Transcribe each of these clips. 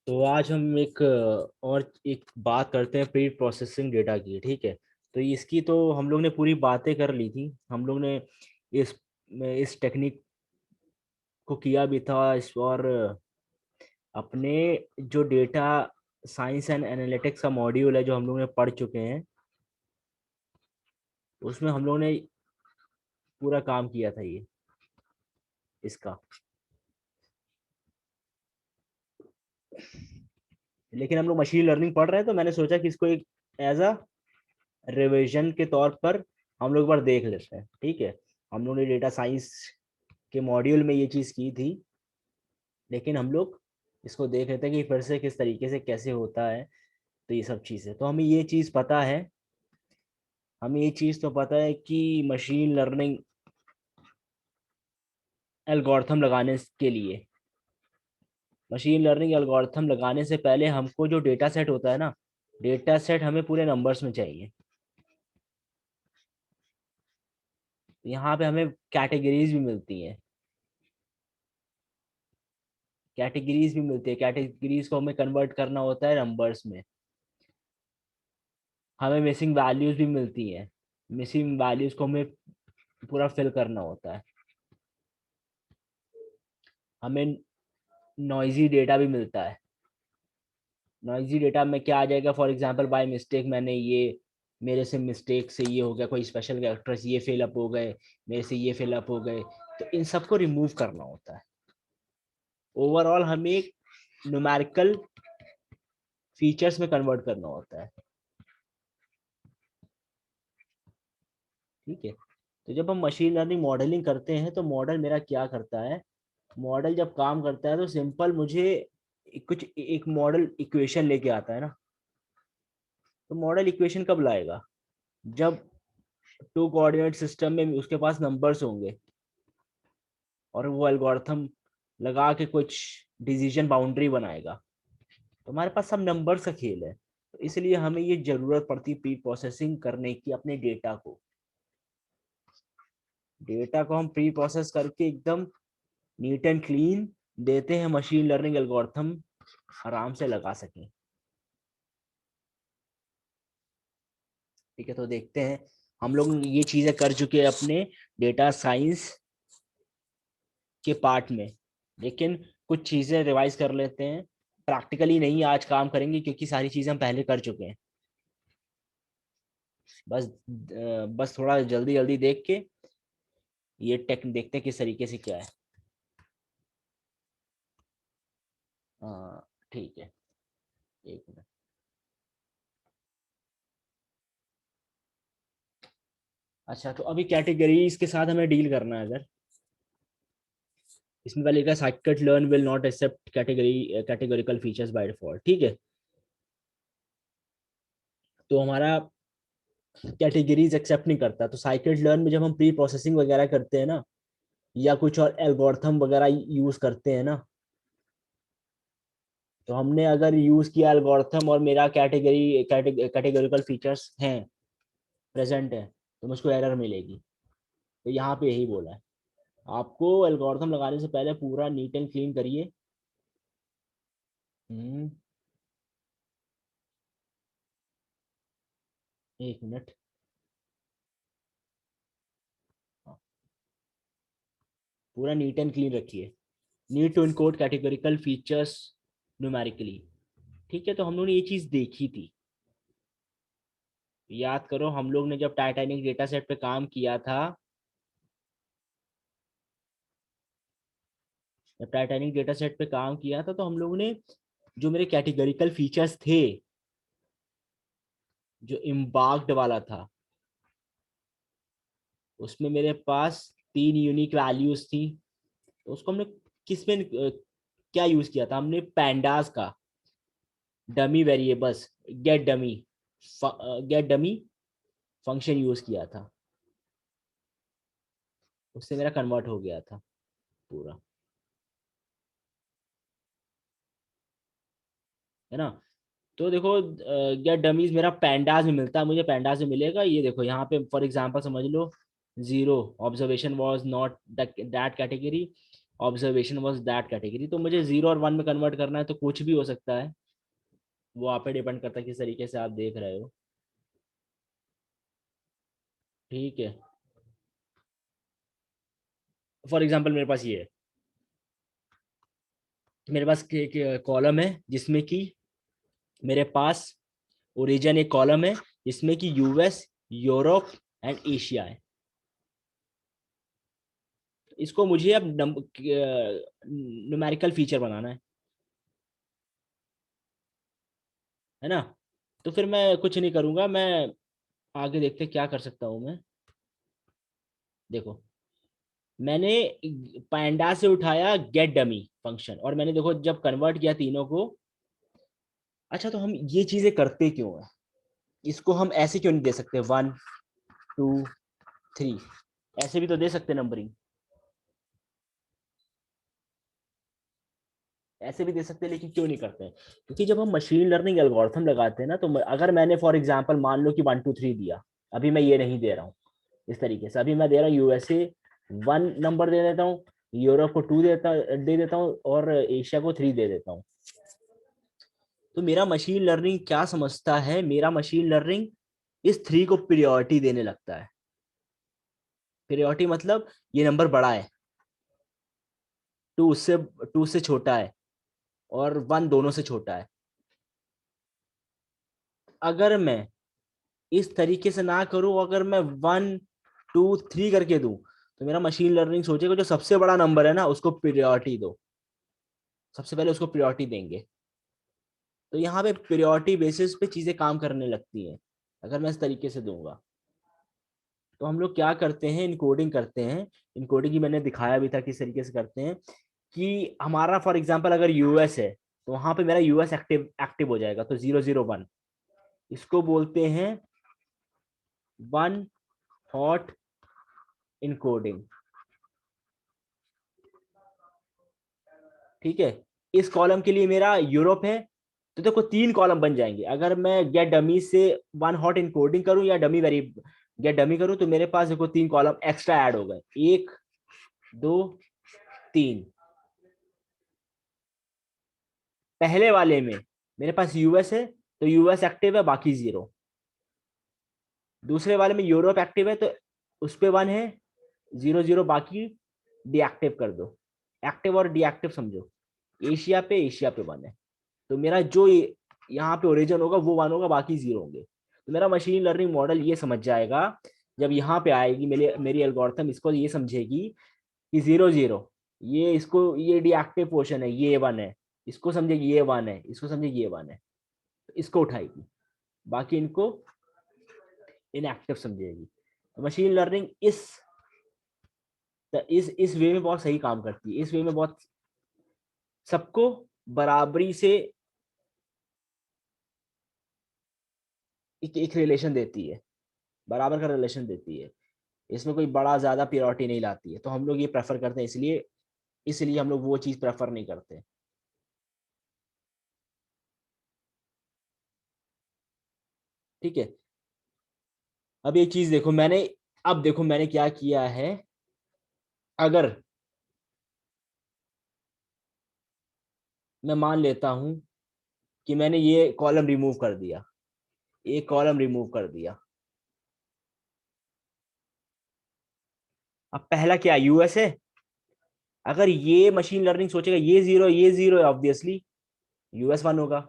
तो आज हम एक बात करते हैं प्री प्रोसेसिंग डेटा की। ठीक है। तो इसकी तो हम लोग ने पूरी बातें कर ली थी। हम लोग ने इस इस टेक्निक को किया भी था और अपने जो डेटा साइंस एंड एनालिटिक्स का मॉड्यूल है जो हम लोग ने पढ़ चुके हैं, उसमें हम लोग ने पूरा काम किया था ये इसका। लेकिन हम लोग मशीन लर्निंग पढ़ रहे हैं तो मैंने सोचा कि इसको एक एज अ रिवीजन के तौर पर हम लोग एक बार देख लेते हैं। ठीक है। हम लोग ने डेटा साइंस के मॉड्यूल में ये चीज़ की थी, लेकिन हम लोग इसको देख लेते हैं कि फिर से किस तरीके से कैसे होता है। तो ये सब चीज़ें तो हमें ये चीज़ पता है। हमें ये चीज़ तो पता है कि मशीन लर्निंग एल्गोरिथम लगाने के लिए, मशीन लर्निंग एल्गोरिथम लगाने से पहले हमको जो डेटा सेट होता है ना, डेटा सेट हमें पूरे नंबर्स में चाहिए। यहाँ पे हमें कैटेगरीज भी मिलती हैं। कैटेगरीज भी मिलती है, कैटेगरीज को हमें कन्वर्ट करना होता है नंबर्स में। हमें मिसिंग वैल्यूज भी मिलती हैं। मिसिंग वैल्यूज को हमें पूरा फिल करना होता है। हमें नॉइजी डेटा भी मिलता है। नॉइजी डेटा में क्या आ जाएगा, फॉर एग्जांपल बाय मिस्टेक मैंने ये, मेरे से मिस्टेक से ये हो गया, कोई स्पेशल कैरेक्टर्स ये फिलअप हो गए, मेरे से ये फिलअप हो गए, तो इन सबको रिमूव करना होता है। ओवरऑल हमें एक न्यूमेरिकल फीचर्स में कन्वर्ट करना होता है। ठीक है। तो जब हम मशीन लर्निंग मॉडलिंग करते हैं तो मॉडल मेरा क्या करता है, मॉडल जब काम करता है तो सिंपल मुझे कुछ एक मॉडल इक्वेशन लेके आता है ना। तो मॉडल इक्वेशन कब लाएगा, जब टू कोऑर्डिनेट सिस्टम में उसके पास नंबर्स होंगे और वो एल्गोरिथम लगा के कुछ डिसीजन बाउंड्री बनाएगा। तो हमारे पास सब नंबर्स का खेल है, तो इसलिए हमें ये जरूरत पड़ती प्री प्रोसेसिंग करने की अपने डेटा को। डेटा को हम प्री प्रोसेस करके एकदम नीट एंड क्लीन देते हैं, मशीन लर्निंग एल्गोरिथम आराम से लगा सकें। ठीक है। तो देखते हैं, हम लोग ये चीजें कर चुके हैं अपने डेटा साइंस के पार्ट में, लेकिन कुछ चीजें रिवाइज कर लेते हैं। प्रैक्टिकली नहीं आज काम करेंगे क्योंकि सारी चीजें हम पहले कर चुके हैं। बस थोड़ा जल्दी जल्दी देख के ये टेक देखते हैं किस तरीके से क्या है। हाँ, ठीक है। एक मिनट। अच्छा, तो अभी कैटेगरीज के साथ हमें डील करना है। अगर इसमें पहले लिखा scikit learn will not accept categorical features by default. ठीक है। तो हमारा कैटेगरीज एक्सेप्ट नहीं करता, तो साइकिट लर्न में जब हम प्री प्रोसेसिंग वगैरह करते हैं ना, या कुछ और एल्गोरिथम वगैरह यूज करते हैं ना, तो हमने अगर यूज किया एल्गोरिथम और मेरा कैटेगोरिकल फीचर्स हैं, प्रेजेंट है, तो मुझको एरर मिलेगी। तो यहाँ पे यही बोला है, आपको एल्गोरिथम लगाने से पहले पूरा नीट एंड क्लीन करिए। हम्म, एक मिनट। हाँ, पूरा नीट एंड क्लीन रखिए। Need to encode categorical features numerically. ठीक है। तो हम लोगों ने ये चीज देखी थी। याद करो, हम लोग ने जब टाइटैनिक डेटा सेट पे काम किया था, जब टाइटैनिक डेटा सेट पे काम किया था तो हम लोगों ने जो मेरे कैटेगोरिकल फीचर्स थे, जो इम्बार्क्ड वाला था, उसमें मेरे पास 3 यूनिक वैल्यूज थी। तो उसको हमने किस में क्या यूज किया था, हमने पैंडास का dummy variables get dummy get dummy function use किया था। उससे मेरा कन्वर्ट हो गया था पूरा, है ना। तो देखो, गेट डमीज मेरा पैंडास में मिलता है, मुझे पैंडास में मिलेगा। ये देखो यहाँ पे फॉर एग्जांपल समझ लो, zero observation was not that category, observation was that category. तो मुझे 0 और 1 में कन्वर्ट करना है तो कुछ भी हो सकता है, वो आप पे डिपेंड करता है किस तरीके से आप देख रहे हो। ठीक है, फॉर एग्जाम्पल मेरे पास ये है, मेरे पास एक कॉलम है जिसमें कि मेरे पास ओरिजिन एक कॉलम है जिसमें कि यूएस, यूरोप एंड एशिया है। इसको मुझे अब न्यूमेरिकल फीचर बनाना है ना। तो फिर मैं कुछ नहीं करूंगा, मैं आगे देखते क्या कर सकता हूँ मैं। देखो, मैंने पैंडा से उठाया गेट डमी फंक्शन, और मैंने देखो जब कन्वर्ट किया तीनों को। अच्छा, तो हम ये चीजें करते क्यों है, इसको हम ऐसे क्यों नहीं दे सकते 1 2 3, ऐसे भी तो दे सकते नंबरिंग, ऐसे भी दे सकते हैं, लेकिन क्यों नहीं करते हैं? क्योंकि जब हम मशीन लर्निंग एल्गोरिथम लगाते हैं ना, तो अगर मैंने फॉर एग्जांपल मान लो कि 1 2 3 दिया, अभी मैं ये नहीं दे रहा हूँ इस तरीके से, अभी मैं दे रहा हूँ यूएसए 1 नंबर दे देता हूँ, यूरोप को 2 दे देता हूँ, और एशिया को 3 दे देता हूँ। तो मेरा मशीन लर्निंग क्या समझता है, मेरा मशीन लर्निंग इस 3 को प्रियोरिटी देने लगता है। प्रियोरिटी मतलब ये नंबर बड़ा है, 2 उससे छोटा है, और 1 दोनों से छोटा है। अगर मैं इस तरीके से ना करूं, अगर मैं 1 2 3 करके दूं, तो मेरा मशीन लर्निंग सोचेगा जो सबसे बड़ा नंबर है ना उसको प्रियोरिटी दो, सबसे पहले उसको प्रियोरिटी देंगे। तो यहाँ पे प्रियोरिटी बेसिस पे चीजें काम करने लगती हैं अगर मैं इस तरीके से दूंगा। तो हम लोग क्या करते हैं, इनकोडिंग करते हैं। इनकोडिंग की मैंने दिखाया भी था किस तरीके से करते हैं, कि हमारा फॉर एग्जांपल अगर यूएस है, तो वहां पे मेरा यूएस एक्टिव एक्टिव हो जाएगा, तो 0 0 1, इसको बोलते हैं 1 हॉट इनकोडिंग। ठीक है, इस कॉलम के लिए मेरा यूरोप है, तो देखो 3 कॉलम बन जाएंगे। अगर मैं गेट डमी से 1 हॉट इनकोडिंग करूं या डमी वेरी गेट डमी करूं, तो मेरे पास देखो 3 कॉलम एक्स्ट्रा ऐड हो गए, 1 2 3। पहले वाले में मेरे पास यूएस है, तो यूएस एक्टिव है, बाकी 0। दूसरे वाले में यूरोप एक्टिव है, तो उस पे 1 है, 0 0 बाकी डीएक्टिव कर दो। एक्टिव और डीएक्टिव समझो, एशिया पे 1 है, तो मेरा जो यहाँ पे ओरिजिन होगा वो 1 होगा, बाकी 0 होंगे। तो मेरा मशीन लर्निंग मॉडल ये समझ जाएगा, जब यहाँ पे आएगी मेरी मेरी एल्गोरिथम इसको ये समझेगी कि 0 0, ये इसको ये डीएक्टिव पोर्शन है, ये 1 है, इसको समझेगी ये 1 है, इसको समझेगी ये 1 है, तो इसको उठाएगी, बाकी इनको इनएक्टिव समझेगी। तो मशीन लर्निंग इस वे में बहुत सही काम करती है, इस वे में बहुत सबको बराबरी से एक रिलेशन देती है, बराबर का रिलेशन देती है। इसमें कोई बड़ा ज्यादा प्रियोरिटी नहीं लाती है, तो हम लोग ये प्रेफर करते हैं, इसलिए इसलिए हम लोग वो चीज प्रेफर नहीं करते। ठीक है, अब एक चीज देखो मैंने, अब देखो मैंने क्या किया है। अगर मैं मान लेता हूं कि मैंने ये कॉलम रिमूव कर दिया, एक कॉलम रिमूव कर दिया, अब पहला क्या यूएस है। अगर ये मशीन लर्निंग सोचेगा ये जीरो है, ऑब्वियसली यूएस 1 होगा।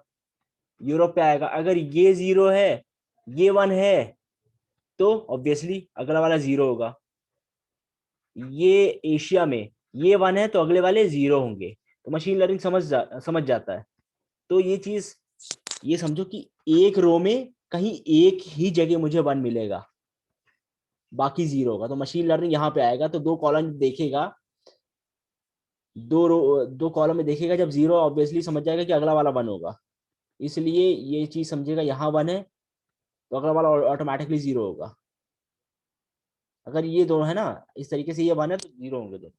यूरोप पे आएगा, अगर ये 0 है, ये 1 है, तो ऑब्वियसली अगला वाला 0 होगा। ये एशिया में ये 1 है, तो अगले वाले 0 होंगे। तो मशीन लर्निंग समझ जाता है। तो ये चीज ये समझो कि एक रो में कहीं एक ही जगह मुझे 1 मिलेगा, बाकी 0 होगा। तो मशीन लर्निंग यहाँ पे आएगा, तो 2 कॉलम देखेगा, 2 कॉलम में देखेगा, जब 0 ऑब्वियसली समझ जाएगा कि अगला वाला 1 होगा, इसलिए ये चीज समझेगा यहाँ 1 है, तो अगला वाला ऑटोमेटिकली 0 होगा। अगर ये दोनों है ना, इस तरीके से ये 1 है तो 0 होंगे दोनों।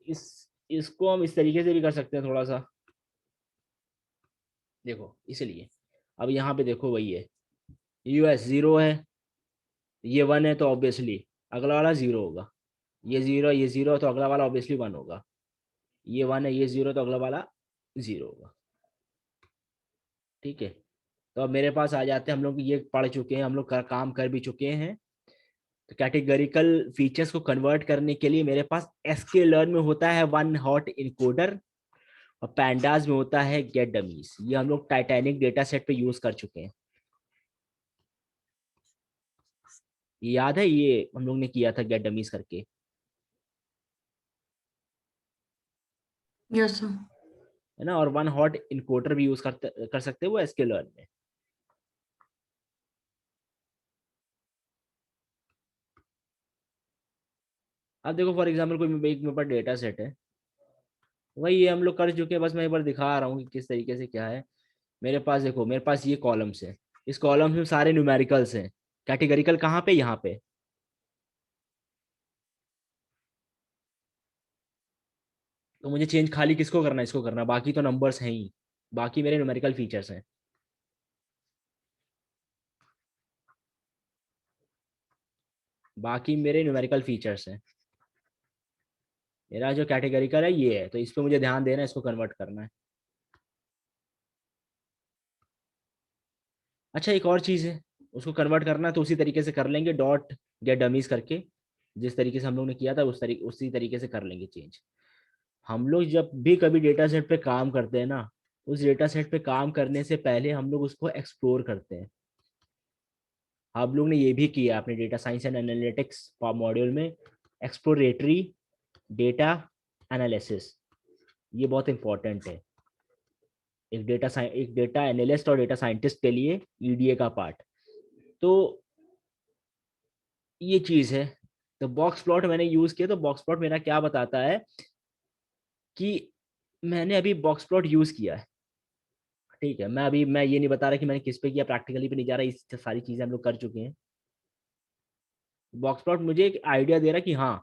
इस इसको हम इस तरीके से भी कर सकते हैं थोड़ा सा, देखो इसलिए अब यहाँ पे देखो वही है, यूएस 0 है, ये 1 है, तो ऑब्वियसली अगला वाला 0 होगा। ये जीरो है तो अगला वाला ऑब्वियसली वन होगा, ये वन है ये जीरो तो अगला वाला जीरो होगा। ठीक है, तो अब मेरे पास आ जाते हैं, हम लोग ये पढ़ चुके हैं, हम लोग काम कर भी चुके हैं। तो कैटेगरिकल फीचर्स को कन्वर्ट करने के लिए मेरे पास एसक्यूएल में होता है वन हॉट इनकोडर, और पैंडास में होता है गेट डमीज। ये हम लोग टाइटैनिक डेटा सेट पे यूज कर चुके हैं, ये याद है, ये हम लोग ने किया था गेट डमीज करके, यस सर। है ना। और वन हॉट इनकोडर भी यूज कर सकते हैं वो एसक्यूएल में। अब देखो फॉर एग्जाम्पल कोई एक मेरे पास डेटा सेट है, वही ये हम लोग कर चुके हैं, बस मैं एक बार दिखा रहा हूँ कि किस तरीके से क्या है। मेरे पास देखो, मेरे पास ये कॉलम्स है, इस कॉलम में सारे न्यूमेरिकल्स हैं। कैटेगरिकल कहाँ पे, यहाँ पे। तो मुझे चेंज खाली किसको करना है, इसको करना, बाकी तो नंबर्स हैं ही, बाकी मेरे न्यूमेरिकल फीचर्स हैं। बाकी मेरे न्यूमेरिकल फीचर्स हैं। मेरा जो कैटेगरिकल है ये है, तो इस पे मुझे ध्यान देना है, इसको कन्वर्ट करना है। अच्छा एक और चीज़ है, उसको कन्वर्ट करना है तो उसी तरीके से कर लेंगे, डॉट गेट डमीज करके, जिस तरीके से हम लोग ने किया था उसी तरीके से कर लेंगे चेंज। हम लोग जब भी कभी डेटा सेट पे काम करते हैं ना, उस डेटा सेट पे काम करने से पहले हम लोग उसको एक्सप्लोर करते हैं। आप लोग ने ये भी किया अपने data science and analytics module में, एक्सप्लोरेटरी डेटा एनालिसिस, ये बहुत इंपॉर्टेंट है एक डेटा एनालिस्ट और डेटा साइंटिस्ट के लिए, ईडीए का पार्ट। तो ये चीज़ है। तो बॉक्स प्लॉट मैंने यूज़ किया, तो बॉक्स प्लॉट मेरा क्या बताता है कि मैंने अभी बॉक्स प्लॉट यूज़ किया है। ठीक है, मैं ये नहीं बता रहा कि मैंने किस पे किया, प्रैक्टिकली पे नहीं जा रहा, इस सारी चीज़ें हम लोग कर चुके हैं। बॉक्स प्लॉट मुझे एक आइडिया दे रहा कि हाँ,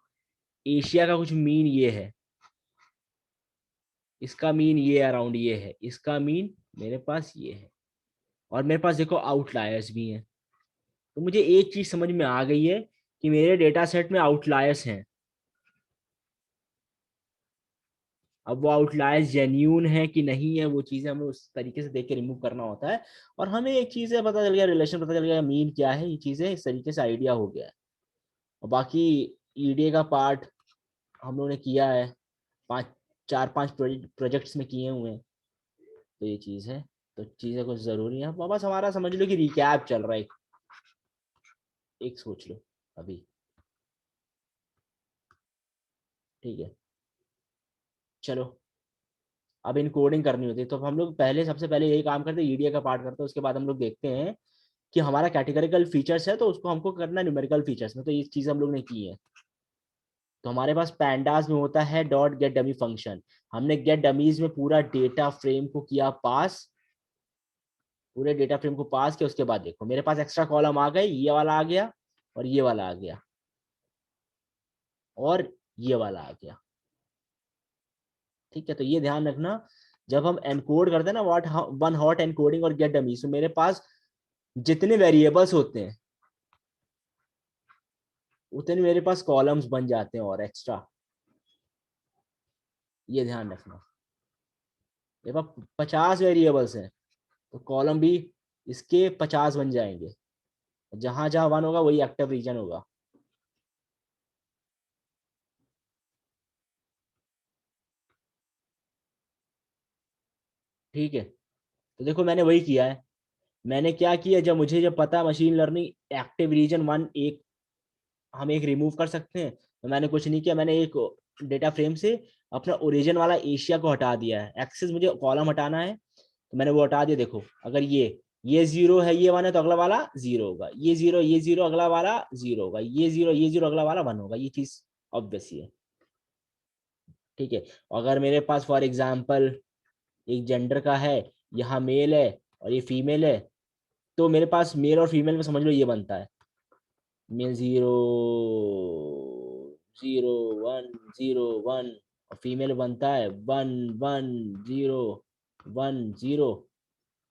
एशिया का कुछ मीन ये है, इसका मीन ये अराउंड ये है, इसका मीन मेरे पास ये है, और मेरे पास देखो आउटलायर्स भी हैं। तो मुझे एक चीज समझ में आ गई है कि मेरे डेटा सेट में आउटलायर्स हैं। अब वो आउटलायर्स जेन्यून है कि नहीं है, वो चीजें हमें उस तरीके से देख के रिमूव करना होता है। और हमें एक चीज है पता चल गया, रिलेशन पता चल गया, मीन क्या है, ये चीजें इस तरीके से आइडिया हो गया है। और बाकी ईडीए का पार्ट हम लोगों ने किया है, पाँच चार पांच प्रोजेक्ट्स में किए हुए हैं। तो ये चीज है, तो चीजें कुछ जरूरी है, बस हमारा समझ लो कि रिकैप चल रहा है, एक सोच लो अभी। ठीक है, चलो। अब इनकोडिंग करनी होती है, तो हम लोग पहले सबसे पहले यही काम करते हैं, ईडीए का पार्ट करते हैं, उसके बाद हम लोग देखते हैं कि हमारा कैटेगरिकल फीचर्स है तो उसको हमको करना है न्यूमेरिकल फीचर्स में, तो ये चीज हम लोग ने की है। तो हमारे पास पैंडास में होता है डॉट गेट डमी फंक्शन, हमने गेट डमीज में पूरा डेटा फ्रेम को किया पास, पूरे डेटा फ्रेम को पास किया। उसके बाद देखो मेरे पास एक्स्ट्रा कॉलम आ गए, ये वाला आ गया, और ये वाला आ गया, और ये वाला आ गया। ठीक है, तो ये ध्यान रखना, जब हम एनकोड करते हैं ना, व्हाट वन हॉट एनकोडिंग और गेट डमी, तो मेरे पास जितने वेरिएबल्स होते हैं उतने मेरे पास कॉलम्स बन जाते हैं और एक्स्ट्रा, ये ध्यान रखना। मेरे पास 50 वेरिएबल्स हैं, तो कॉलम भी इसके 50 बन जाएंगे, जहां जहां वन होगा वही एक्टिव रीजन होगा। ठीक है, तो देखो मैंने वही किया है। मैंने क्या किया, जब पता machine learning active region one एक हम एक रिमूव कर सकते हैं, तो मैंने कुछ नहीं किया, मैंने एक डेटा फ्रेम से अपना ओरिजिन वाला एशिया को हटा दिया है। एक्सेस मुझे कॉलम हटाना है, तो मैंने वो हटा दिया। देखो अगर ये जीरो है, ये वन है, तो अगला वाला जीरो होगा, ये जीरो अगला वाला जीरो होगा, ये जीरो अगला वाला वन होगा, ये चीज ऑब्वियस ही है। ठीक है, अगर मेरे पास फॉर एग्जाम्पल एक जेंडर का है, यहाँ मेल है और ये फीमेल है, तो मेरे पास मेल और फीमेल में समझ लो ये बनता है, male zero zero one zero one, और फीमेल बनता है one one zero one zero,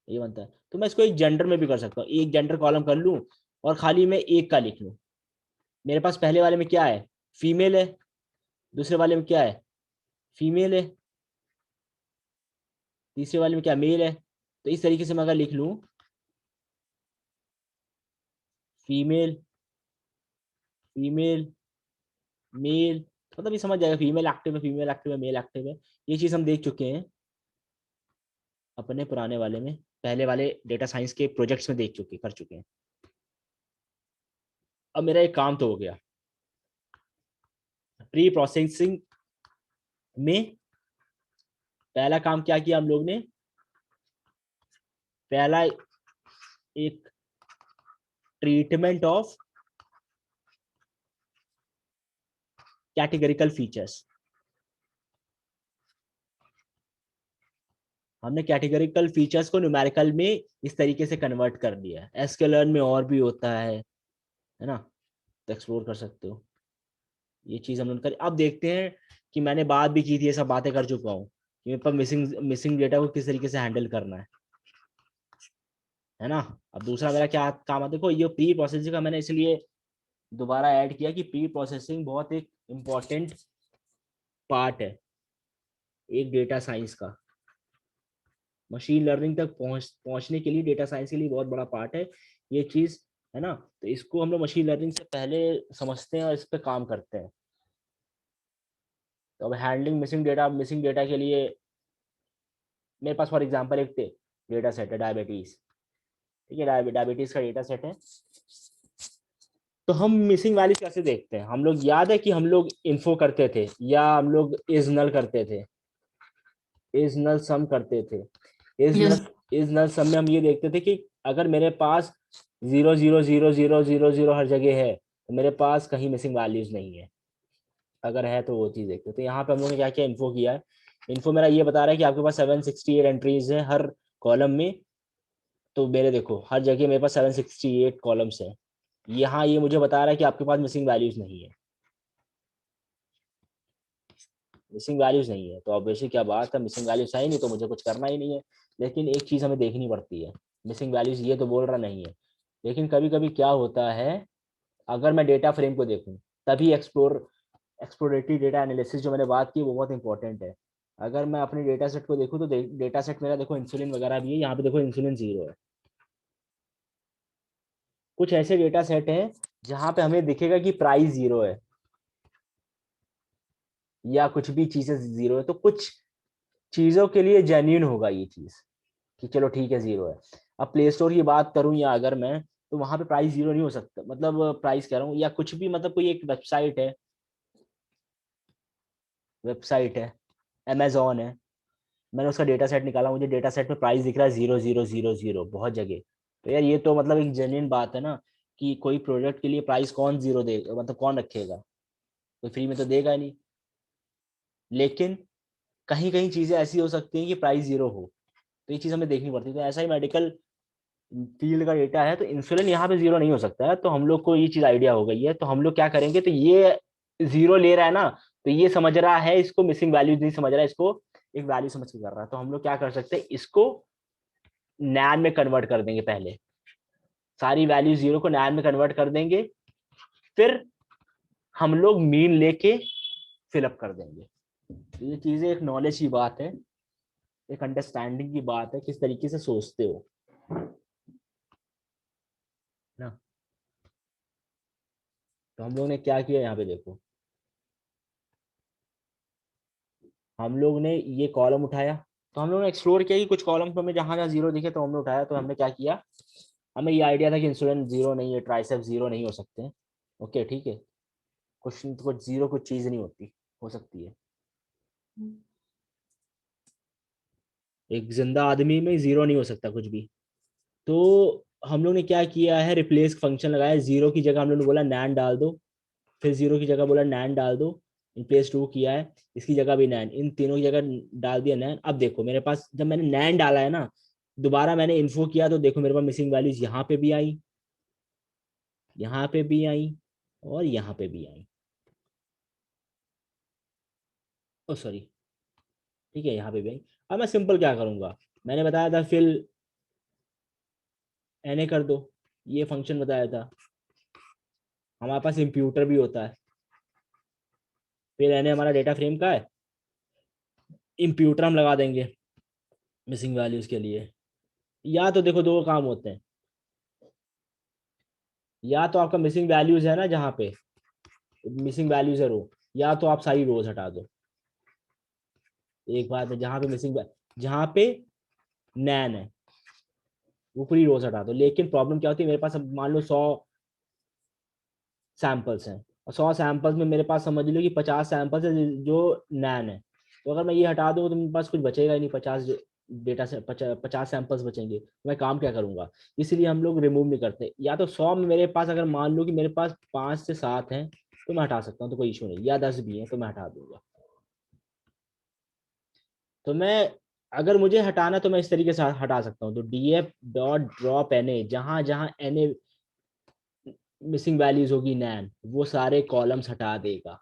ये बनता है। तो मैं इसको एक जेंडर में भी कर सकता हूँ, एक जेंडर कॉलम कर लूँ और खाली मैं एक का लिख लूँ। मेरे पास पहले वाले में क्या है, फीमेल है, दूसरे वाले में क्या है, फीमेल है, तीसरे वाले में क्या मेल है। तो इस तरीके से मैं अगर लिख लूं फीमेल फीमेल मेल, मतलब ये समझ जाएगा फीमेल एक्टिव है, फीमेल एक्टिव है, मेल एक्टिव है। ये चीज हम देख चुके हैं अपने पुराने वाले में, पहले वाले डेटा साइंस के प्रोजेक्ट्स में देख चुके कर चुके हैं। अब मेरा एक काम तो हो गया प्री प्रोसेसिंग में। पहला काम क्या किया हम लोग ने, पहला एक ट्रीटमेंट ऑफ कैटेगरिकल फीचर्स। हमने कैटेगरिकल फीचर्स को न्यूमेरिकल में इस तरीके से कन्वर्ट कर दिया है। एसक्यूएल में और भी होता है ना, तो एक्सप्लोर कर सकते हो। ये चीज हम लोग कर, अब देखते हैं कि मैंने बात भी की थी, ये सब बातें कर चुका हूँ कि मेरे पास मिसिंग मिसिंग डेटा को किस तरीके से हैंडल करना है ना। अब दूसरा मेरा क्या काम है, देखो ये प्री प्रोसेसिंग का मैंने इसलिए दोबारा ऐड किया कि प्री प्रोसेसिंग बहुत एक इम्पॉर्टेंट पार्ट है एक डेटा साइंस का। मशीन लर्निंग तक पहुंचने के लिए डेटा साइंस के लिए बहुत बड़ा पार्ट है ये चीज, है ना। तो इसको हम लोग मशीन लर्निंग से पहले समझते हैं और इस पर काम करते हैं। तो अब हैंडलिंग मिसिंग डेटा के लिए मेरे पास फॉर एग्जांपल एक डेटा सेट है डायबिटीज। ठीक है, डायबिटीज का डेटा सेट है। तो हम मिसिंग वैल्यूज कैसे देखते हैं, हम लोग याद है कि हम लोग इन्फो करते थे या हम लोग इज नल करते थे, इज नल सम करते थे। Is yes. Null is null sum में हम ये देखते थे कि अगर मेरे पास 0 0 0 0 0 0 हर जगह है तो मेरे पास कहीं मिसिंग वैल्यूज नहीं है। अगर है तो वो चीज देखते हैं। तो यहाँ पे हम लोगों ने क्या क्या इन्फो किया है। इन्फो मेरा ये बता रहा है कि आपके पास 768 एंट्रीज है हर कॉलम में। तो मेरे देखो हर जगह मेरे पास 768 कॉलम्स है। यहाँ ये मुझे बता रहा है कि आपके पास मिसिंग वैल्यूज नहीं है, मिसिंग वैल्यूज नहीं है। तो ऑब्वियसली क्या बात है, मिसिंग वैल्यूज है ही नहीं तो मुझे कुछ करना ही नहीं है। लेकिन एक चीज हमें देखनी पड़ती है, मिसिंग वैल्यूज ये तो बोल रहा नहीं है। लेकिन कभी कभी क्या होता है, अगर मैं डेटा फ्रेम को देखूं तभी एक्सप्लोरेटरी डेटा एनालिसिस जो मैंने बात की वो बहुत इंपॉर्टेंट है। अगर मैं अपने डेटा सेट को देखूं तो डेटा सेट मेरा देखो इंसुलिन वगैरह भी है, यहाँ पे देखो इंसुलिन 0 है। कुछ ऐसे डेटा सेट हैं जहां पे हमें दिखेगा कि प्राइस 0 है या कुछ भी चीजें 0 है। तो कुछ चीजों के लिए जेन्यून होगा ये चीज कि चलो ठीक है 0 है। अब प्ले स्टोर की बात करूं या अगर मैं, तो वहां पे प्राइस 0 नहीं हो सकता, मतलब प्राइस कह रहा हूँ या कुछ भी, मतलब कोई एक वेबसाइट है अमेजोन है, मैंने उसका डेटा सेट निकाला, मुझे डेटा सेट में प्राइस दिख रहा है 0 0 0 0 बहुत जगह। तो यार ये तो मतलब एक जेन्युइन बात है ना कि कोई प्रोडक्ट के लिए प्राइस कौन 0 देगा, मतलब कौन रखेगा, कोई फ्री में तो देगा ही नहीं। लेकिन कहीं कहीं चीजें ऐसी हो सकती हैं कि प्राइस 0 हो, तो ये चीज हमें देखनी पड़ती है। तो ऐसा ही मेडिकल फील्ड का डेटा है, तो इंसुलिन यहाँ पे 0 नहीं हो सकता है। तो हम लोग को ये चीज आइडिया हो गई है, तो हम लोग क्या करेंगे, तो ये 0 ले रहा है ना, तो ये समझ रहा है इसको मिसिंग वैल्यूज नहीं समझ रहा है, इसको एक वैल्यू समझ के कर रहा है। तो हम लोग क्या कर सकते हैं, इसको नैन में कन्वर्ट कर देंगे पहले, सारी वैल्यू 0 को नैन में कन्वर्ट कर देंगे, फिर हम लोग मीन लेके फिलअप कर देंगे। तो ये चीजें एक नॉलेज की बात है, एक अंडरस्टैंडिंग की बात है, किस तरीके से सोचते हो ना। तो हम लोग ने क्या किया यहाँ पे देखो, हम लोग ने ये कॉलम उठाया, तो हम लोग ने एक्सप्लोर किया कि कुछ कॉलम में जहां जहां 0 दिखे तो हमने उठाया। तो हमने क्या किया, हमें ये आइडिया था कि इंसुलिन 0 नहीं है, ट्राइसेप 0 नहीं हो सकते। ओके ठीक है, कुछ 0 कुछ चीज नहीं होती, हो सकती है। एक जिंदा आदमी में 0 नहीं हो सकता कुछ भी। तो हम लोग ने क्या किया है, रिप्लेस फंक्शन लगाया, 0 की जगह हम लोग ने बोला नैन डाल दो, फिर 0 की जगह बोला नैन डाल दो, रिप्लेस 2 किया है, इसकी जगह भी नैन, इन तीनों की जगह डाल दिया नैन। अब देखो मेरे पास जब मैंने नैन डाला है ना, दोबारा मैंने इन्फो किया तो देखो मेरे पास मिसिंग वैल्यूज यहाँ पे भी आई, यहाँ पे भी आई और यहाँ पे भी आई। ओ सॉरी, ठीक है यहाँ पे भी आई। अब मैं सिंपल क्या करूंगा, मैंने बताया था फिल एन कर दो, ये फंक्शन बताया था। हमारे पास इम्प्यूटर भी होता है, फिर एन हमारा डेटा फ्रेम का है, इम्प्यूटर हम लगा देंगे मिसिंग वैल्यूज के लिए। या तो देखो दो काम होते हैं, या तो आपका मिसिंग वैल्यूज है ना जहाँ पे मिसिंग वैल्यूज है रो, या तो आप सारी रोज हटा दो। एक बात है, जहाँ पे जहाँ पे नैन है वो पूरी रोज हटा दो। लेकिन प्रॉब्लम क्या होती है, मेरे पास अब मान लो 100 सैंपल्स हैं, और 100 सैंपल्स में मेरे पास समझ लो कि 50 सैंपल्स है जो नैन है। तो अगर मैं ये हटा दूँ तो मेरे पास कुछ बचेगा ही नहीं, 50 डेटा से 50 सैंपल्स बचेंगे, तो मैं काम क्या करूंगा। इसलिए हम लोग रिमूव नहीं करते। या तो 100 में मेरे पास अगर मान लो कि मेरे पास 5 से 7 हैं तो मैं हटा सकता हूँ, तो कोई इशू नहीं, या 10 भी है तो मैं हटा दूंगा। तो मैं अगर मुझे हटाना तो मैं इस तरीके से हटा सकता हूँ। तो DF dot drop N A, जहां जहां एन ए मिसिंग वैल्यूज होगी नैन, वो सारे कॉलम्स हटा देगा।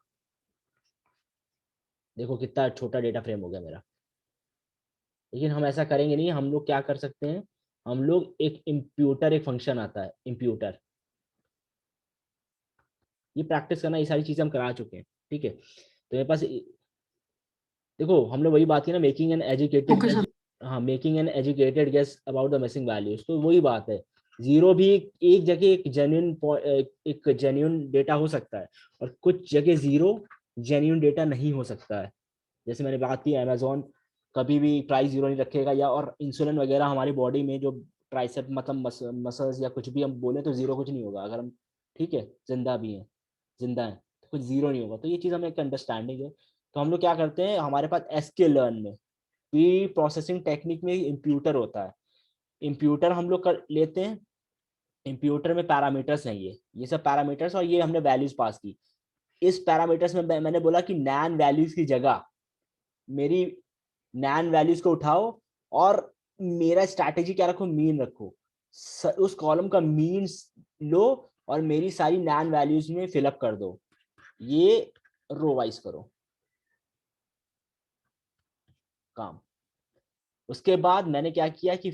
देखो कितना छोटा डेटा फ्रेम हो गया मेरा। लेकिन हम ऐसा करेंगे नहीं, हम लोग क्या कर सकते हैं, हम लोग एक इम्प्यूटर, एक फंक्शन आता है इम्प्यूटर, ये प्रैक्टिस करना, ये सारी चीजें हम करा चुके हैं। ठीक है, तो मेरे पास देखो हम लोग वही बात की ना, making an educated okay guess. Sir. हाँ, making an educated guess about the missing values, तो वही बात है। जीरो भी एक जगह एक जेन्यून डेटा हो सकता है, और कुछ जगह जीरो जेन्यून डेटा नहीं हो सकता है। जैसे मैंने बात की, अमेजोन कभी भी प्राइस जीरो नहीं रखेगा, या और इंसुलिन वगैरह हमारी बॉडी में जो ट्राइसेप मतलब मसल्स या कुछ भी हम बोले तो जीरो कुछ नहीं होगा अगर हम, ठीक है, जिंदा है तो कुछ जीरो नहीं होगा। तो ये चीज़ हमें एक अंडरस्टैंडिंग है। तो हम लोग क्या करते हैं, हमारे पास एसके लर्न में प्री प्रोसेसिंग टेक्निक में इम्प्यूटर होता है। इम्प्यूटर हम लोग कर लेते हैं, इम्प्यूटर में पैरामीटर्स हैं, ये सब पैरामीटर्स, और ये हमने वैल्यूज पास की। इस पैरामीटर्स में मैंने बोला कि नैन वैल्यूज की जगह मेरी नैन वैल्यूज को उठाओ, और मेरा स्ट्रैटेजी क्या रखो, मीन रखो। उस कॉलम का मीन लो और मेरी सारी नैन वैल्यूज में फिलअप कर दो। ये रो वाइज करो काम। उसके बाद मैंने क्या किया कि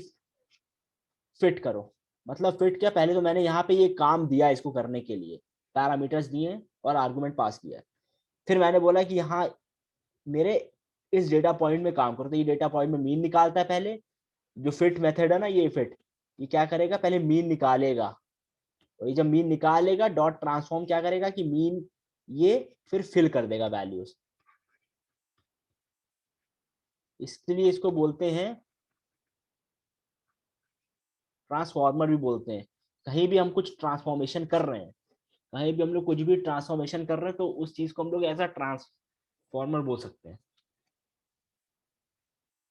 फिट करो। मतलब फिट क्या, पहले तो मैंने यहाँ पे ये काम दिया इसको करने के लिए, पैरामीटर्स दिए और आर्गुमेंट पास किया। फिर मैंने बोला कि यहाँ मेरे इस डेटा पॉइंट में काम करो। तो ये डेटा पॉइंट में मीन निकालता है पहले, जो फिट मेथड है ना, ये फिट, ये क्या करेगा, पहले मीन निकालेगा। और ये जब मीन निकालेगा, डॉट ट्रांसफॉर्म क्या करेगा कि मीन ये फिर फिल कर देगा वैल्यूज। इसलिए इसको बोलते हैं ट्रांसफॉर्मर भी बोलते हैं। कहीं भी हम कुछ ट्रांसफॉर्मेशन कर रहे हैं, कहीं भी हम लोग कुछ भी ट्रांसफॉर्मेशन कर रहे हैं, तो उस चीज को हम लोग ऐसा ट्रांसफॉर्मर बोल सकते हैं।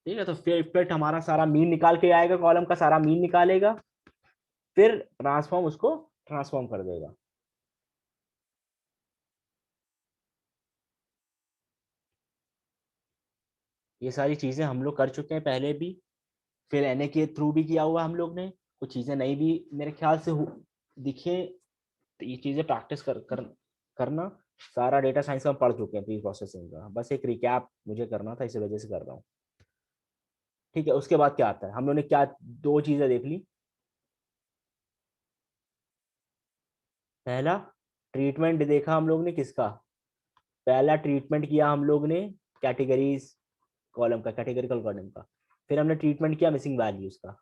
ठीक है, तो फिर फिट हमारा सारा मीन निकाल के आएगा, कॉलम का सारा मीन निकालेगा, फिर ट्रांसफॉर्म उसको ट्रांसफॉर्म कर देगा। ये सारी चीजें हम लोग कर चुके हैं पहले भी, फिर एनए के थ्रू भी किया हुआ हम लोग ने। कुछ चीजें नई भी मेरे ख्याल से दिखे, तो ये चीजें प्रैक्टिस करना। सारा डेटा साइंस का हम पढ़ चुके हैं, प्री प्रोसेसिंग का, बस एक रिकैप मुझे करना था, इसी वजह से कर रहा हूँ। ठीक है, उसके बाद क्या आता है, हम लोगों ने क्या दो चीजें देख ली। पहला ट्रीटमेंट देखा हम लोग ने किसका, पहला ट्रीटमेंट किया हम लोग ने कैटेगरीज कॉलम का, कैटेगरिकल कॉलम का। फिर हमने ट्रीटमेंट किया मिसिंग वैल्यूज का।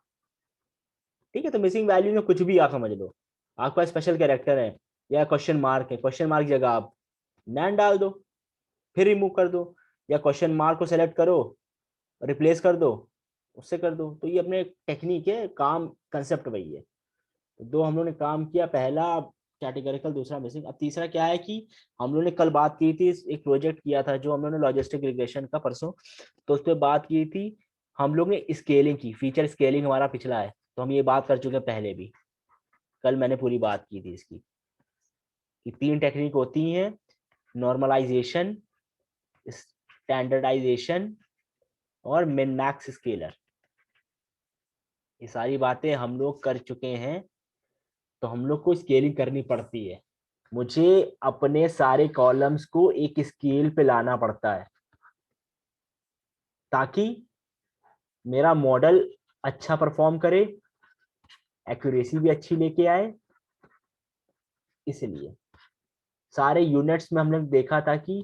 ठीक है, तो मिसिंग वैल्यू में कुछ भी आप समझ लो, आपके पास स्पेशल कैरेक्टर है या क्वेश्चन मार्क है, क्वेश्चन मार्क की जगह आप नैन डाल दो, फिर रिमूव कर दो, या क्वेश्चन मार्क को सेलेक्ट करो, रिप्लेस कर दो, उससे कर दो। तो ये अपने टेक्निक है, काम कंसेप्ट वही है। तो दो हम लोग ने काम किया, पहला कैटेगरिकल, दूसरा मिसिंग। अब तीसरा क्या है कि हम लोग ने कल बात की थी, एक प्रोजेक्ट किया था जो हम लोग ने लॉजिस्टिक रिग्रेशन का परसों, तो उस पर बात की थी। हम लोग ने स्केलिंग की, फीचर स्केलिंग हमारा पिछला है, तो हम ये बात कर चुके हैं पहले भी। कल मैंने पूरी बात की थी इसकी, कि 3 टेक्निक होती हैं, नॉर्मलाइजेशन, स्टैंडर्डाइजेशन और मिन मैक्स स्केलर। ये सारी बातें हम लोग कर चुके हैं। तो हम लोग को स्केलिंग करनी पड़ती है, मुझे अपने सारे कॉलम्स को एक स्केल पे लाना पड़ता है, ताकि मेरा मॉडल अच्छा परफॉर्म करे, एक्यूरेसी भी अच्छी लेके आए। इसलिए सारे यूनिट्स में हमने देखा था कि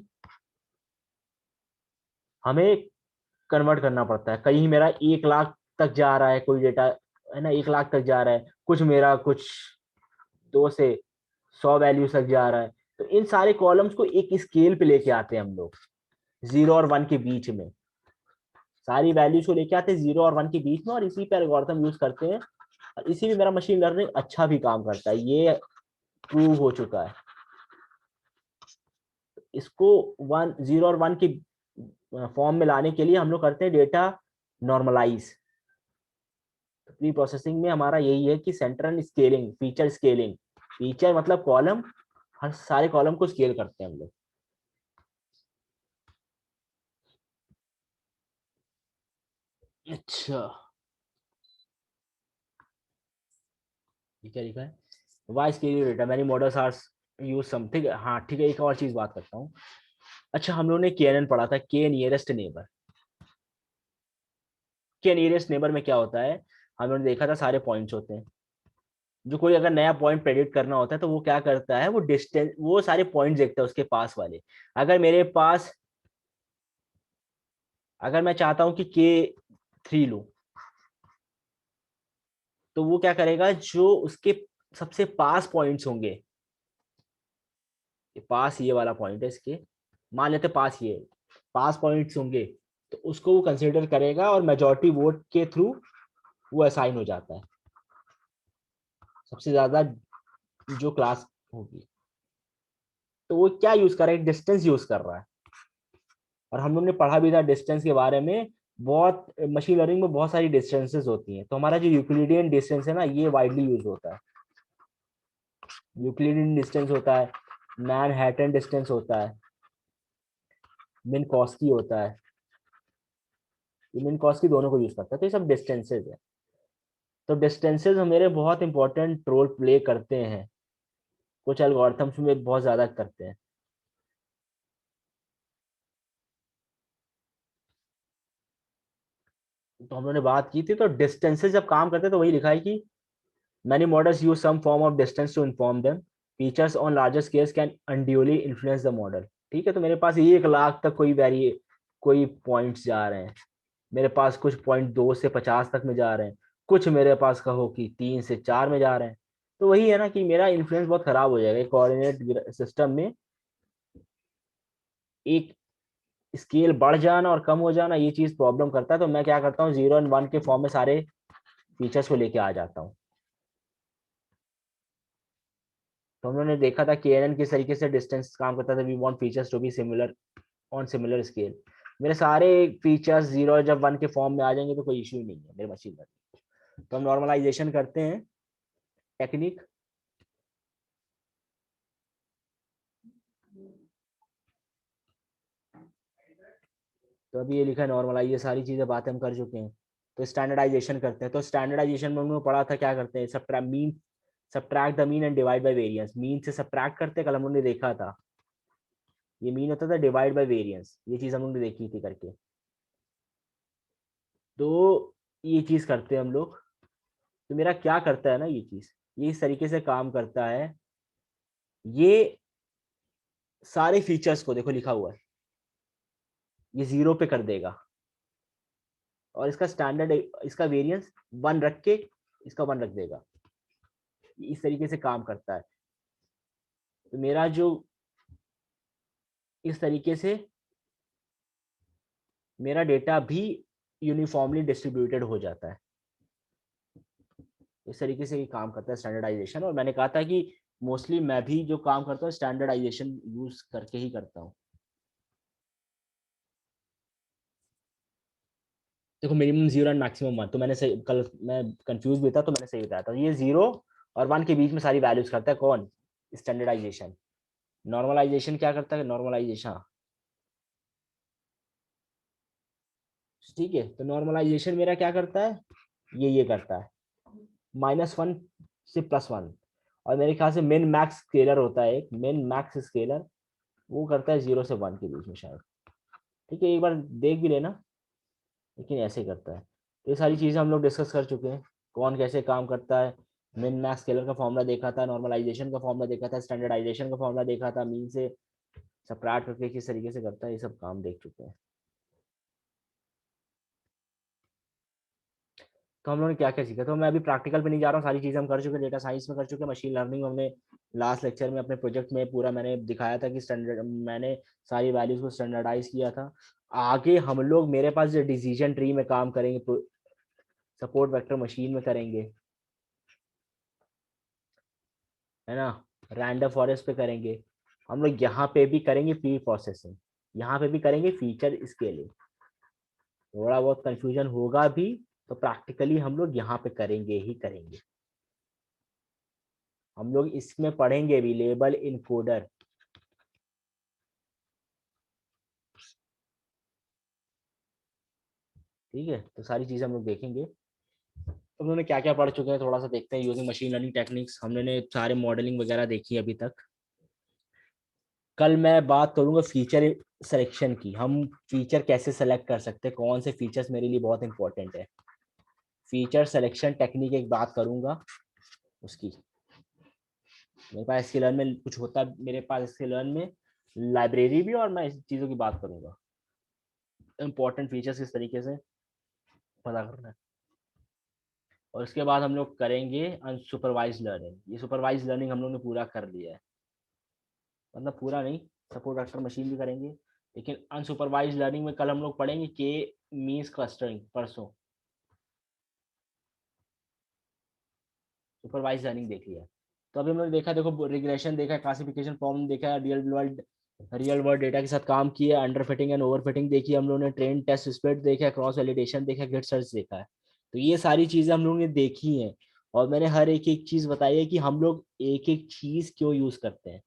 हमें कन्वर्ट करना पड़ता है। कहीं मेरा 1 लाख तक जा रहा है कोई डेटा, है ना, 1 लाख तक जा रहा है, कुछ मेरा कुछ 2 से 100 वैल्यू तक जा रहा है। तो इन सारे कॉलम्स को एक स्केल पे लेके आते हैं हम लोग, 0 और 1 के बीच में। सारी वैल्यूज को लेके आते हैं 0 और 1 के बीच में, और इसी पे एल्गोरिथम यूज करते हैं। और इसी में मेरा मशीन लर्निंग अच्छा भी काम करता है, ये प्रूव हो चुका है। इसको 0 और 1 के फॉर्म में लाने के लिए हम लोग करते हैं डेटा नॉर्मलाइज। प्री प्रोसेसिंग में हमारा यही है कि central scaling, feature scaling, feature मतलब कॉलम, हर सारे कॉलम को स्केल करते हैं हम लोग। अच्छा, ये क्या लिखा है? Why scaling data many models are use something. हाँ ठीक है, एक और चीज बात करता हूँ। अच्छा, हम लोगों ने केएनएन पढ़ा था, के नियरेस्ट नेबर। के नियरेस्ट नेबर में क्या होता है, हम लोगों ने देखा था सारे पॉइंट्स होते हैं। जो कोई अगर नया पॉइंट प्रेडिक्ट करना होता है तो वो क्या करता है, वो डिस्टेंस, वो सारे पॉइंट्स देखता है उसके पास वाले। अगर मेरे पास, अगर मैं चाहता हूँ कि K3 लूं, तो वो क्या करेगा, जो उसके सबसे पास पॉइंट्स होंगे, ये पास ये वाला पॉइंट है इसके, मान लेते पास ये पास पॉइंट्स होंगे, तो उसको वो कंसिडर करेगा और मेजॉरिटी वोट के थ्रू वो असाइन हो जाता है, सबसे ज्यादा जो क्लास होगी। तो वो क्या यूज कर रहा है, डिस्टेंस यूज कर रहा है। और हम लोग ने पढ़ा भी था डिस्टेंस के बारे में। बहुत मशीन लर्निंग में बहुत सारी डिस्टेंसेस होती हैं, तो हमारा जो यूक्लिडियन डिस्टेंस है ना, ये वाइडली यूज होता है। यूक्लिडियन डिस्टेंस होता है, मैनहट्टन डिस्टेंस होता है, मिनकॉस्की होता है। ये मिनकॉस्की दोनों को यूज करता है, तो ये सब डिस्टेंसेज है। तो डिस्टेंसेज हमारे बहुत इंपॉर्टेंट रोल प्ले करते हैं, कुछ एल्गोरिथम्स में बहुत ज्यादा करते हैं। तो हम लोगों ने बात की थी, तो डिस्टेंसेज जब काम करते हैं तो वही लिखा है कि many models use some form of distance to inform them. Features on larger scales can unduly influence the model. ठीक है, तो मेरे पास 1 लाख तक कोई पॉइंट्स जा रहे हैं, मेरे पास कुछ पॉइंट 2 से 50 तक में जा रहे हैं, कुछ मेरे पास कहो कि 3 से 4 में जा रहे हैं। तो वही है ना कि मेरा इन्फ्लुएंस बहुत खराब हो जाएगा कोऑर्डिनेट सिस्टम में। एक स्केल बढ़ जाना और कम हो जाना, ये चीज प्रॉब्लम करता है। तो मैं क्या करता हूँ, 0 और 1 के फॉर्म में सारे फीचर्स को लेके आ जाता हूँ। तो हम लोगों ने देखा था केएनएन किस तरीके से डिस्टेंस काम करता था। We want features to be similar on similar scale. मेरे सारे फीचर्स 0 जब 1 के फॉर्म में आ जाएंगे तो कोई इश्यू ही नहीं है मेरे मशीन में। तो हम नॉर्मलाइजेशन करते हैं टेक्निक। तो अभी ये लिखा है नॉर्मलाइज, ये सारी चीजें बातें हम कर चुके हैं। तो स्टैंडर्डाइजेशन करते हैं। तो स्टैंडर्डाइजेशन में हम लोग पढ़ा था क्या करते हैं, subtract the mean and divide by variance. Mean से सब्ट्रैक्ट करते, कल हम लोगों ने देखा था। ये मीन होता था, डिवाइड बाय वेरिएंस, ये चीज हम लोग ने देखी थी करके। तो ये चीज करते हैं हम लोग। तो मेरा क्या करता है ना ये चीज, ये इस तरीके से काम करता है। ये सारे फीचर्स को देखो लिखा हुआ है, ये 0 पे कर देगा, और इसका स्टैंडर्ड, इसका वेरिएंस 1 रख के इसका 1 रख देगा। इस तरीके से काम करता है। तो मेरा जो इस तरीके से मेरा डेटा भी यूनिफॉर्मली डिस्ट्रीब्यूटेड हो जाता है। इस तरीके से ये काम करता है स्टैंडर्डाइजेशन। और मैंने कहा था कि मोस्टली मैं भी जो काम करता हूँ स्टैंडर्डाइजेशन यूज करके ही करता हूँ। देखो मिनिमम 0 एंड मैक्सिमम 1, तो मैंने सही, कल मैं कंफ्यूज भी था तो मैंने सही बताया था। ये 0 और 1 के बीच में सारी वैल्यूज करता है कौन, स्टैंडर्डाइजेशन। नॉर्मलाइजेशन क्या करता है, नॉर्मलाइजेशन, ठीक है। तो नॉर्मलाइजेशन मेरा क्या करता है, ये करता है -1 से +1। और मेरे ख्याल से मिन मैक्स स्केलर होता है, एक मिन मैक्स स्केलर, वो करता है 0 से 1 के बीच में शायद। ठीक है, एक बार देख भी लेना, लेकिन ऐसे ही करता है। तो ये सारी चीजें हम लोग डिस्कस कर चुके हैं, कौन कैसे काम करता है। मिन मैक्स स्केलर का फॉर्मूला देखा था, नॉर्मलाइजेशन का फॉर्मूला देखा था, स्टैंडर्डाइजेशन का फॉर्मूला देखा था, मीन से सबट्रैक्ट करके किस तरीके से करता है, ये सब काम देख चुके हैं। तो हम लोगों ने क्या क्या सीखा, तो मैं अभी प्रैक्टिकल पे नहीं जा रहा हूँ, सारी चीज़ें हम कर चुके हैं, डेटा साइंस में कर चुके हैं, मशीन लर्निंग हमने लास्ट लेक्चर में अपने प्रोजेक्ट में पूरा मैंने दिखाया था कि स्टैंडर्ड मैंने सारी वैल्यूज को स्टैंडर्डाइज किया था। आगे हम लोग मेरे पास जो डिसीजन ट्री में काम करेंगे, सपोर्ट वेक्टर मशीन में करेंगे, है ना, रैंडम फॉरेस्ट पे करेंगे, हम लोग यहाँ पे भी करेंगे प्री प्रोसेसिंग, यहाँ पे भी करेंगे फीचर स्केलिंग। थोड़ा बहुत कंफ्यूजन होगा भी, तो प्रैक्टिकली हम लोग यहाँ पे करेंगे ही करेंगे। हम लोग इसमें पढ़ेंगे भी लेबल इनकोडर, ठीक है, तो सारी चीजें हम लोग देखेंगे। तो उन्होंने क्या क्या पढ़ चुके हैं थोड़ा सा देखते हैं। यूजिंग मशीन लर्निंग टेक्निक्स हमने सारे मॉडलिंग वगैरह देखी है अभी तक। कल मैं बात करूंगा फीचर सिलेक्शन की, हम फीचर कैसे सेलेक्ट कर सकते हैं, कौन से फीचर्स मेरे लिए बहुत इंपॉर्टेंट है। फीचर सिलेक्शन टेक्निक एक बात करूंगा उसकी। मेरे पास स्किलर्न में कुछ होता है, मेरे पास स्किलर्न में लाइब्रेरी भी, और मैं इस चीज़ों की बात करूंगा, इंपॉर्टेंट फीचर्स किस तरीके से पता करना है। और उसके बाद हम लोग करेंगे अनसुपरवाइज लर्निंग। ये सुपरवाइज लर्निंग हम लोग ने पूरा कर लिया है, मतलब पूरा नहीं, सपोर्ट वेक्टर मशीन भी करेंगे, लेकिन अनसुपरवाइज लर्निंग में कल हम लोग पढ़ेंगे के मींस क्लस्टरिंग, परसों सुपरवाइज लर्निंग देख लिया। तो अभी हमने देखा, देखो रिग्रेशन देखा, क्लासिफिकेशन फॉर्म देखा, रियल वर्ल्ड डेटा के साथ काम किया, under fitting and over fitting देखी हम लोगों ने, ट्रेन टेस्ट स्प्रेड देखा, क्रॉस वैलिडेशन देखा, गिट सर्च देखा है। तो ये सारी चीजें हम लोगों ने देखी हैं, और मैंने हर एक एक चीज बताई है कि हम लोग एक एक चीज क्यों यूज करते हैं,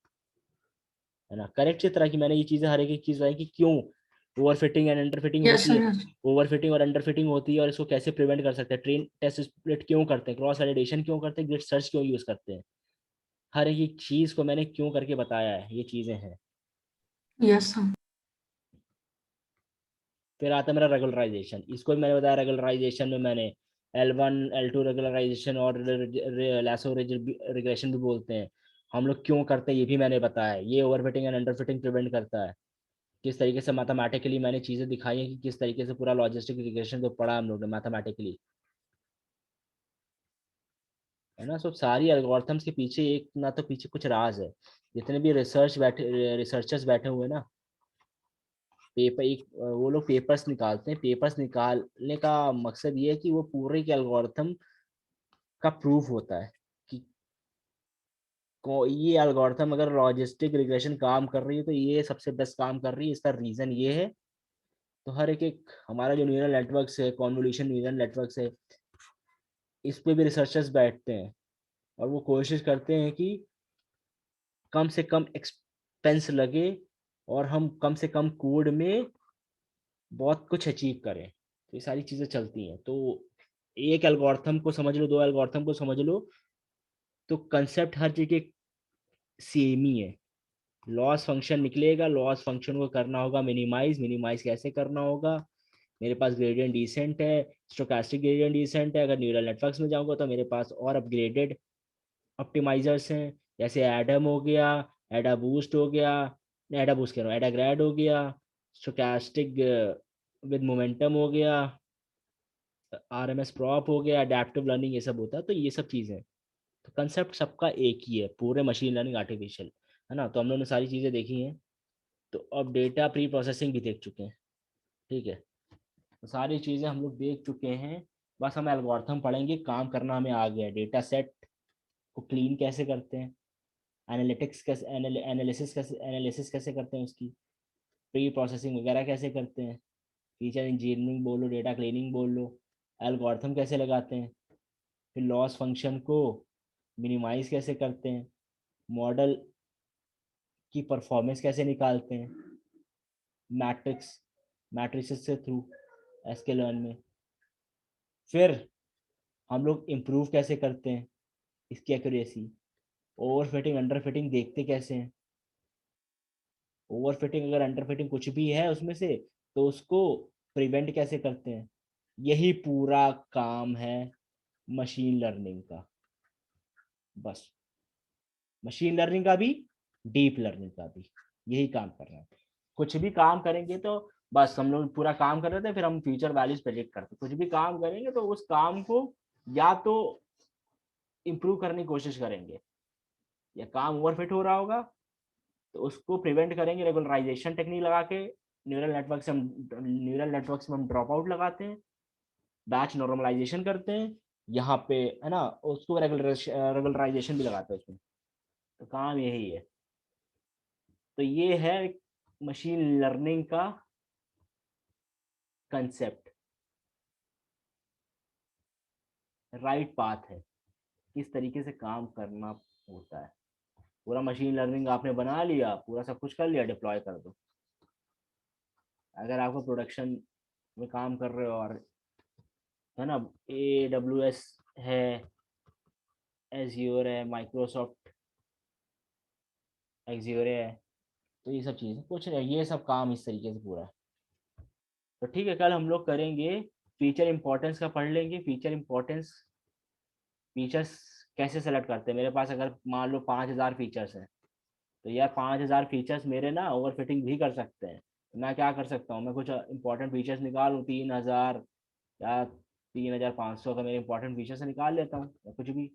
है ना, करेक्ट तरह की मैंने ये चीजें हर एक एक चीज बताई कि क्यों over fitting and under fitting yes होती सर, है, यस। ओवर फिटिंग और अंडर फिटिंग होती है, और इसको कैसे प्रिवेंट कर सकते हैं, ट्रेन टेस्ट स्प्लिट क्यों करते हैं, क्रॉस वैलिडेशन क्यों करते हैं, गिट सर्च क्यों यूज करते हैं। हर एक चीज को मैंने क्यों करके बताया है, ये चीजें हैं। Yes sir. फिर आता है मेरा रेगुलराइजेशन, इसको भी मैंने बताया, रेगुलराइजेशन में मैंने L1 L2 रेगुलराइजेशन और लैसो रिग्रेशन भी बोलते हैं, हम लोग क्यों करते हैं ये भी मैंने बताया है। ये ओवरफिटिंग एंड अंडरफिटिंग प्रिवेंट करता है, किस तरीके से मैथमेटिकली मैंने चीजें दिखाई हैं कि किस तरीके से पूरा लॉजिस्टिक रिग्रेशन को पढ़ा हम लोग ने मैथमेटिकली, है ना। सब सारी एल्गोरिथम्स के पीछे एक ना तो पीछे कुछ राज है। जितने भी रिसर्चर्स बैठे हुए हैं ना, पेपर एक वो लोग पेपर्स निकालते हैं, पेपर्स निकालने का मकसद ये है कि वो पूरे के एल्गोरिथम का प्रूफ होता है कि ये एल्गोरिथम अगर लॉजिस्टिक रिग्रेशन काम कर रही है तो ये सबसे बेस्ट काम कर रही है, इसका रीजन ये है। तो हर एक एक हमारा जो न्यूरल नेटवर्क है, कॉन्वोल्यूशन न्यूरल नेटवर्क है, इस पे भी रिसर्चर्स बैठते हैं, और वो कोशिश करते हैं कि कम से कम एक्सपेंस लगे, और हम कम से कम कोड में बहुत कुछ अचीव करें। तो ये सारी चीजें चलती हैं। तो एक एल्गोरिथम को समझ लो, दो एल्गोरिथम को समझ लो, तो कंसेप्ट हर जगह सेम ही है। लॉस फंक्शन निकलेगा, लॉस फंक्शन को करना होगा मिनिमाइज, मिनिमाइज कैसे करना होगा, मेरे पास ग्रेडियंट डिसेंट है, स्टोकास्टिक ग्रेडियंट डिसेंट है, अगर न्यूरल नेटवर्क्स में जाऊंगा तो मेरे पास और अपग्रेडेड ऑप्टिमाइजर्स हैं, जैसे एडम हो गया, एडा बूस्ट हो गया, एडा बूस्ट कह रहा हूँ, एडा ग्रैड हो गया, स्टोकास्टिक विद मोमेंटम हो गया, RMS प्रॉप हो गया, अडेप्टिव लर्निंग, ये सब होता है। तो ये सब चीज़ें, तो कंसेप्ट सबका एक ही है, पूरे मशीन लर्निंग आर्टिफिशियल, है ना। तो हम लोगों ने सारी चीज़ें देखी हैं। तो अब डेटा प्री प्रोसेसिंग भी देख चुके हैं, ठीक है, तो सारी चीज़ें हम लोग देख चुके हैं। बस हम एल्गोरिथम पढ़ेंगे, काम करना हमें आ गया, डेटा सेट को क्लीन कैसे करते हैं, एनालिटिक्स कैसे, एनालिसिस कैसे करते हैं उसकी, प्री प्रोसेसिंग वगैरह कैसे करते हैं, फीचर इंजीनियरिंग बोलो, डेटा क्लीनिंग बोल लो, एल्गोरिथम कैसे लगाते हैं, फिर लॉस फंक्शन को मिनिमाइज कैसे करते हैं, मॉडल की परफॉर्मेंस कैसे निकालते हैं, मैट्रिक्स मैट्रिसेस से थ्रू एसक्यूएल में, फिर हम लोग इम्प्रूव कैसे करते हैं इसकी accuracy, over fitting under fitting देखते कैसे हैं, ओवर फिटिंग अगर अंडर फिटिंग कुछ भी है उसमें से तो उसको प्रिवेंट कैसे करते हैं। यही पूरा काम है मशीन लर्निंग का, बस मशीन लर्निंग का भी, डीप लर्निंग का भी, यही काम कर रहा है। कुछ भी काम करेंगे तो बस हम लोग पूरा काम कर रहे थे, फिर हम फ्यूचर वैल्यूज प्रेडिक्ट करते। कुछ भी काम करेंगे तो उस काम को या तो इम्प्रूव करने की कोशिश करेंगे, या काम ओवरफिट हो रहा होगा तो उसको प्रिवेंट करेंगे रेगुलराइजेशन टेक्निक लगा के। न्यूरल नेटवर्क से हम ड्रॉप आउट लगाते हैं, बैच नॉर्मलाइजेशन करते हैं यहाँ पे, है ना, उसको रेगुलराइजेशन भी लगाते हैं उसमें। तो काम यही है। तो ये है मशीन लर्निंग का कंसेप्ट, राइट पाथ है, किस तरीके से काम करना होता है। पूरा मशीन लर्निंग आपने बना लिया, पूरा सब कुछ कर लिया, डिप्लॉय कर दो। अगर आपको प्रोडक्शन में काम कर रहे हो और, है ना, AWS है, एज्योर है, माइक्रोसॉफ्ट एक्ज्योर है, तो ये सब चीज़ें कुछ नहीं, ये सब काम इस तरीके से पूरा है। तो ठीक है, कल हम लोग करेंगे फीचर इंपॉर्टेंस का, पढ़ लेंगे फीचर इंपॉर्टेंस, फीचर्स कैसे सेलेक्ट करते हैं। मेरे पास अगर मान लो 5,000 फीचर्स हैं, तो यार 5,000 फीचर्स मेरे ना ओवर फिटिंग भी कर सकते हैं। तो मैं क्या कर सकता हूँ, मैं कुछ इंपॉर्टेंट फीचर्स निकालूँ, 3,000 या 3,500 का मेरे इंपॉर्टेंट फीचर्स निकाल लेता हूँ, या कुछ भी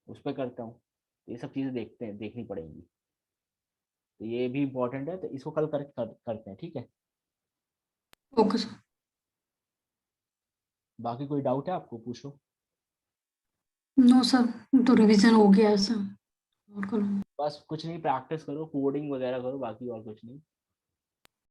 उस पर करता हूँ। ये सब चीज़ें देखनी पड़ेंगी। तो ये भी इंपॉर्टेंट है, तो इसको कल करते हैं, ठीक है। Okay sir. बाकी कोई डाउट है आपको, पूछो। नो सर, तो रिवीजन हो गया है सर। और कल बस कुछ नहीं, प्रैक्टिस करो, कोडिंग वगैरह करो, बाकी और कुछ नहीं।